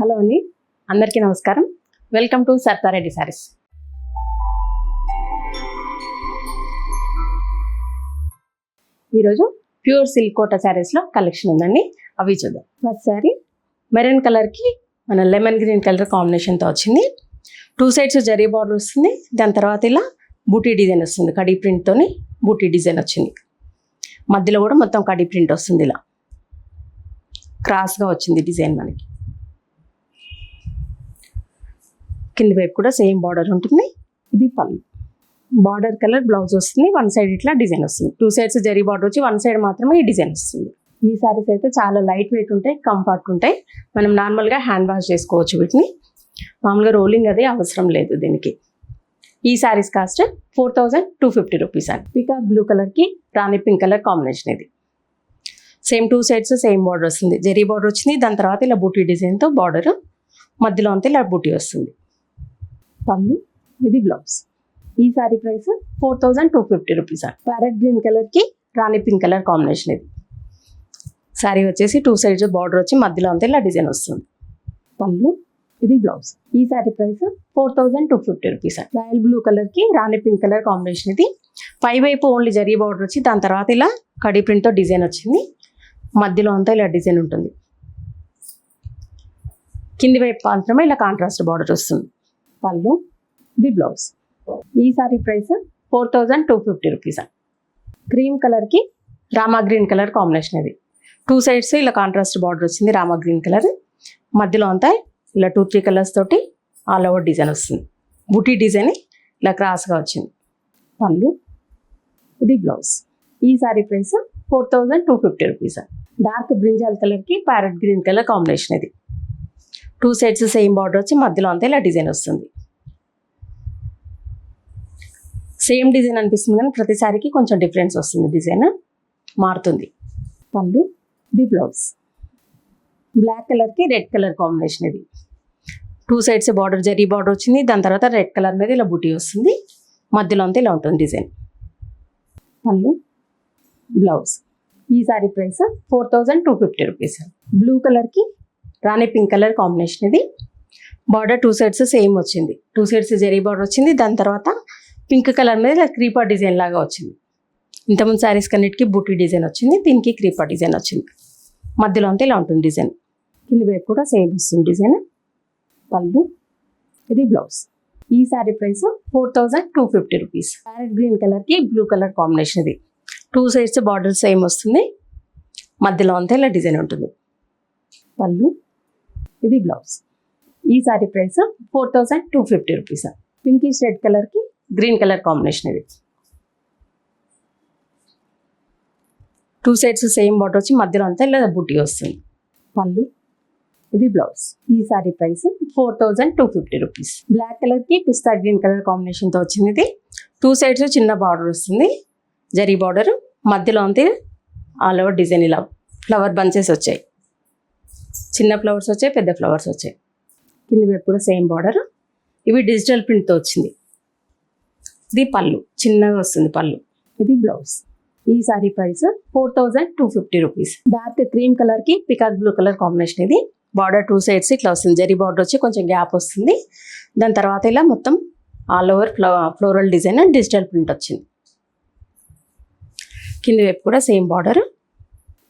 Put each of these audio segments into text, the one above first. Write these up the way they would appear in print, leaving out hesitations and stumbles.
Hello అండి, అందరికీ నమస్కారం. Welcome to Sartareddy saris. ఈరోజు ప్యూర్ సిల్క్ కోటా శారీస్లో కలెక్షన్ ఉందండి, అవి చూద్దాం. ఫస్ట్ శారీ మెరూన్ కలర్కి మన లెమన్ గ్రీన్ కలర్ కాంబినేషన్తో వచ్చింది. 2 సైడ్స్ జరీ బార్డర్ వస్తుంది. దాని తర్వాత ఇలా బూటీ డిజైన్ వస్తుంది, కడీ ప్రింట్తోని బూటీ డిజైన్ వచ్చింది. మధ్యలో కూడా మొత్తం కడీ ప్రింట్ వస్తుంది, ఇలా క్రాస్గా వచ్చింది డిజైన్. మనకి కింది వైపు కూడా సేమ్ బార్డర్ ఉంటుంది. ఇది పళ్ళు. బార్డర్ కలర్ బ్లౌజ్ వస్తుంది. 1 సైడ్ ఇట్లా డిజైన్ వస్తుంది. 2 సైడ్స్ జరీ బార్డర్ వచ్చి 1 సైడ్ మాత్రమే ఈ డిజైన్ వస్తుంది. ఈ సారీస్ అయితే చాలా లైట్ వెయిట్ ఉంటాయి, కంఫర్ట్ ఉంటాయి. మనం నార్మల్గా హ్యాండ్ వాష్ చేసుకోవచ్చు వీటిని. మామూలుగా రోలింగ్ అది అవసరం లేదు దీనికి. ఈ సారీస్ కాస్ట్ 4250 రూపీస్ అండి. పికాక్ బ్లూ కలర్కి రాణి పింక్ కలర్ కాంబినేషన్. ఇది సేమ్ 2 సైడ్స్ సేమ్ బార్డర్ వస్తుంది. జరీ బార్డర్ వచ్చింది. దాని తర్వాత ఇలా బూటీ డిజైన్తో బార్డర్, మధ్యలో అంతా ఇలా బూటీ వస్తుంది. పళ్ళు, ఇది బ్లౌజ్. ఈ sorry price 4250 rupees. Parrot green కలర్కి రాణి పింక్ కలర్ కాంబినేషన్. ఇది సారీ వచ్చేసి 2 సైడ్స్ బార్డర్ వచ్చి మధ్యలో అంతా ఇలా డిజైన్ వస్తుంది. పళ్ళు, ఇది బ్లౌజ్. ఈ sorry price 4250 rupees. Royal blue కలర్కి రాణి పింక్ కలర్ కాంబినేషన్. ఇది పై వైపు ఓన్లీ జరీ బార్డర్ వచ్చి దాని తర్వాత ఇలా కడీ ప్రింట్తో డిజైన్ వచ్చింది. మధ్యలో అంతా ఇలా డిజైన్ ఉంటుంది. కింది వైపు మాత్రమే ఇలా కాంట్రాస్ట్ బార్డర్ వస్తుంది. పళ్ళు, ది బ్లౌజ్. ఈ సారీ ప్రైస్ 4250 రూపీస్. క్రీమ్ కలర్కి రామా గ్రీన్ కలర్ కాంబినేషన్. ఇది 2 సైడ్స్ ఇలా కాంట్రాస్ట్ బార్డర్ వచ్చింది, రామా గ్రీన్ కలర్. మధ్యలో అంతా ఇలా 2-3 కలర్స్ తోటి ఆల్ ఓవర్ డిజైన్ వస్తుంది. బూటీ డిజైన్ ఇలా క్రాస్గా వచ్చింది. పళ్ళు, ఇది బ్లౌజ్. ఈ sorry price 4250 rupees. Dark brinjal కలర్కి ప్యారెట్ గ్రీన్ కలర్ కాంబినేషన్. ఇది 2 సైడ్స్ సేమ్ బార్డర్ వచ్చి మధ్యలో అంతా ఇలా డిజైన్ వస్తుంది. సేమ్ డిజైన్ అనిపిస్తుంది కానీ ప్రతిసారికి కొంచెం డిఫరెన్స్ వస్తుంది, డిజైన్ మారుతుంది. పళ్ళు, ది బ్లౌజ్. బ్లాక్ కలర్కి రెడ్ కలర్ కాంబినేషన్. ఇది 2 సైడ్స్ బార్డర్ జరీ బార్డర్ వచ్చింది. దాని తర్వాత రెడ్ కలర్ మీద ఇలా బూటీ వస్తుంది. మధ్యలో అంతా ఇలా ఉంటుంది డిజైన్. పళ్ళు, బ్లౌజ్. ఈ సారీ ప్రైస్ 4250 రూపీస్. బ్లూ కలర్కి రాణి పింక్ కలర్ కాంబినేషన్. ఇది బార్డర్ 2 సైడ్స్ సేమ్ వచ్చింది. 2 సైడ్స్ జరీ బార్డర్ వచ్చింది. దాని తర్వాత పింక్ కలర్ మీద క్రీపర్ డిజైన్ లాగా వచ్చింది. ఇంతకుముందు శారీస్ కన్నిటికి బూటీ డిజైన్ వచ్చింది, దీనికి క్రీపర్ డిజైన్ వచ్చింది. మధ్యలో అంతా ఇలా ఉంటుంది డిజైన్. కింది వైపు కూడా సేమ్ వస్తుంది డిజైన్. పళ్ళు, ఇది బ్లౌజ్. ఈ sorry price 4250 rupees. Parrot green కలర్కి బ్లూ కలర్ కాంబినేషన్. ఇది 2 సైడ్స్ బార్డర్ సేమ్ వస్తుంది. మధ్యలో అంతా ఇలా డిజైన్ ఉంటుంది. పళ్ళు, ఇది బ్లౌజ్. ఈ sorry price 4250 rupees. Pinkish red కలర్కి గ్రీన్ కలర్ కాంబినేషన్. ఇది 2 సైడ్స్ సేమ్ బార్డర్ వచ్చి మధ్యలో అంతా ఇలా బుట్టి వస్తుంది. పళ్ళు, ఇది బ్లౌజ్. ఈ సారీ ప్రైస్ 4250 రూపీస్. బ్లాక్ కలర్కి పిస్తా గ్రీన్ కలర్ కాంబినేషన్తో వచ్చింది. ఇది 2 సైడ్స్ చిన్న బార్డర్ వస్తుంది, జరీ బార్డర్. మధ్యలో అంతే ఆల్ ఓవర్ డిజైన్ ఇలా ఫ్లవర్ బంచెస్ వచ్చాయి. చిన్న ఫ్లవర్స్ వచ్చాయి, పెద్ద ఫ్లవర్స్ వచ్చాయి. కింది వైపు కూడా సేమ్ బార్డర్. ఇవి డిజిటల్ ప్రింట్తో వచ్చింది. ఇది పళ్ళు, చిన్నగా వస్తుంది పళ్ళు. ఇది బ్లౌజ్. ఈ sorry price 4250 rupees. Dark cream కలర్కి పికాక్ బ్లూ కలర్ కాంబినేషన్. ఇది బార్డర్ 2 సైడ్స్ ఇట్లా వస్తుంది. జరీ బార్డర్ వచ్చి కొంచెం గ్యాప్ వస్తుంది. దాని తర్వాత ఇలా మొత్తం all over floral design digital print వచ్చింది. కింది వైపు కూడా సేమ్ బార్డర్.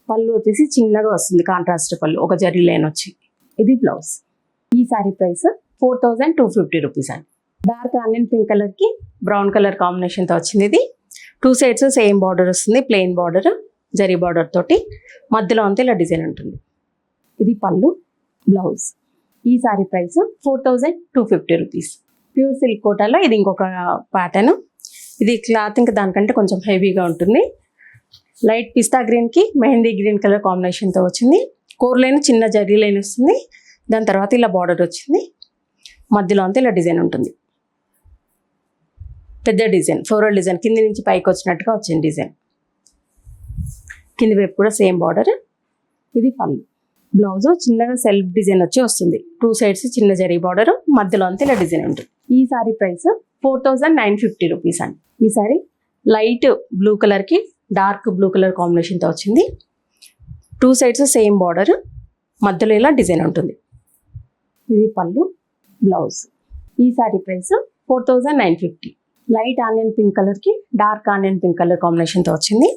పళ్ళు వచ్చేసి చిన్నగా వస్తుంది, కాంట్రాస్ట్ పళ్ళు, ఒక జరీ లైన్ వచ్చి. ఇది బ్లౌజ్. ఈ సారీ ప్రైస్ 4250 రూపీస్ అండి. డార్క్ ఆనియన్ పింక్ కలర్కి బ్రౌన్ కలర్ కాంబినేషన్తో వచ్చింది. ఇది 2 సైడ్స్ సేమ్ బార్డర్ వస్తుంది, ప్లెయిన్ బార్డర్ జరీ బార్డర్ తోటి. మధ్యలో అంతా ఇలా డిజైన్ ఉంటుంది. ఇది పళ్ళు, బ్లౌజ్. ఈ sorry price 4250 rupees. Pure silk కోటాలో ఇది ఇంకొక ప్యాటర్న్. ఇది క్లాత్ ఇంకా దానికంటే కొంచెం హెవీగా ఉంటుంది. లైట్ పిస్తా గ్రీన్కి మెహందీ గ్రీన్ కలర్ కాంబినేషన్తో వచ్చింది. కోర్ లైన్ చిన్న జరీ లైన్ వస్తుంది. దాని తర్వాత ఇలా బార్డర్ వచ్చింది. మధ్యలో అంతా ఇలా డిజైన్ ఉంటుంది, పెద్ద డిజైన్, ఫ్లోరల్ డిజైన్ కింది నుంచి పైకి వచ్చినట్టుగా వచ్చింది డిజైన్. కింది వైపు కూడా సేమ్ బార్డర్. ఇది పళ్ళు. బ్లౌజ్ చిన్నగా సెల్ఫ్ డిజైన్ వచ్చి వస్తుంది. 2 సైడ్స్ చిన్న జరీ బార్డర్, మధ్యలో అంతా ఇలా డిజైన్ ఉంటుంది. ఈ సారీ ప్రైస్ 4950 రూపీస్ అండి. ఈ సారీ లైట్ బ్లూ కలర్కి డార్క్ బ్లూ కలర్ కాంబినేషన్తో వచ్చింది. 2 సైడ్స్ సేమ్ బార్డర్, మధ్యలో ఇలా డిజైన్ ఉంటుంది. ఇది పళ్ళు, బ్లౌజ్. ఈ sorry price 4950. Light onion pink కలర్కి డార్క్ ఆనియన్ పింక్ కలర్ కాంబినేషన్తో వచ్చింది.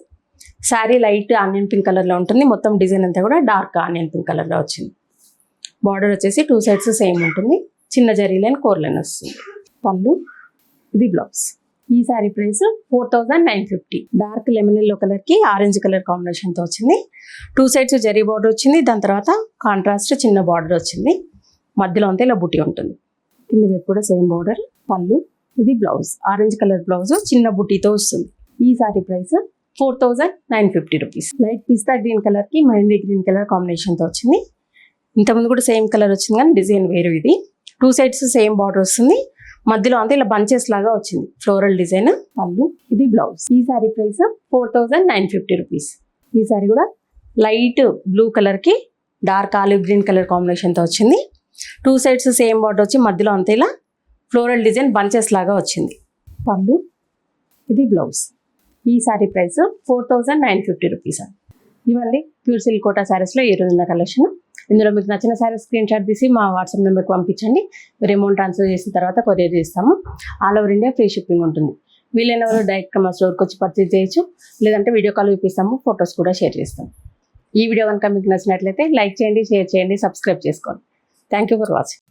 శారీ లైట్ ఆనియన్ పింక్ కలర్లో ఉంటుంది. మొత్తం డిజైన్ అంతా కూడా డార్క్ ఆనియన్ పింక్ కలర్లో వచ్చింది. బార్డర్ వచ్చేసి 2 సైడ్స్ సేమ్ ఉంటుంది. చిన్న జరీ లైన్, కోర్ లైన్ వస్తుంది. పళ్ళు, ఇది బ్లౌజ్. ఈ sari price 4950. Dark lemon yellow కలర్కి ఆరెంజ్ కలర్ కాంబినేషన్తో వచ్చింది. 2 సైడ్స్ జరీ బార్డర్ వచ్చింది. దాని తర్వాత కాంట్రాస్ట్ చిన్న బార్డర్ వచ్చింది. మధ్యలో అంతా ఇలా బుట్టి ఉంటుంది. కింద వైపు కూడా సేమ్ బార్డర్. పళ్ళు, ఇది బ్లౌజ్. ఆరెంజ్ కలర్ బ్లౌజ్ చిన్న బుట్టితో వస్తుంది. ఈ సారీ ప్రైస్ 4950 రూపీస్. లైట్ పిస్తా గ్రీన్ కలర్కి మెహందీ గ్రీన్ కలర్ కాంబినేషన్తో వచ్చింది. ఇంతకుముందు కూడా సేమ్ కలర్ వచ్చింది కానీ డిజైన్ వేరు. ఇది 2 సైడ్స్ సేమ్ బార్డర్ వస్తుంది. మధ్యలో అంతా ఇలా బంచెస్ లాగా వచ్చింది ఫ్లోరల్ డిజైన్. పళ్ళు, ఇది బ్లౌజ్. ఈ సారీ ప్రైస్ 4950 రూపీస్. ఈ సారీ కూడా లైట్ బ్లూ కలర్కి డార్క్ ఆలివ్ గ్రీన్ కలర్ కాంబినేషన్తో వచ్చింది. 2 సైడ్స్ సేమ్ బార్డర్ వచ్చి మధ్యలో అంతా ఇలా ఫ్లోరల్ డిజైన్ బంచెస్ లాగా వచ్చింది. పళ్ళు, ఇది బ్లౌజ్. ఈ సారీ ప్రైస్ 4950 రూపీస్. ఇవన్నీ ప్యూర్ సిల్క్ కోటా శారీస్లో ఈ రోజున్న కలెక్షన్. ఇందులో మీకు నచ్చిన శారీ స్క్రీన్ షాట్ తీసి మా వాట్సాప్ నెంబర్కి పంపించండి. మీరు అమౌంట్ ట్రాన్స్ఫర్ చేసిన తర్వాత కొరియర్ చేస్తాము. All over India free shipping ఉంటుంది. వీలైన వాళ్ళు డైరెక్ట్గా మా స్టోర్కి వచ్చి పర్చేజ్ చేయొచ్చు. లేదంటే వీడియో కాల్ చూపిస్తాము, ఫొటోస్ కూడా షేర్ చేస్తాము. ఈ వీడియో కనుక మీకు నచ్చినట్లయితే లైక్ చేయండి, షేర్ చేయండి, సబ్స్క్రైబ్ చేసుకోండి. Thank you for watching.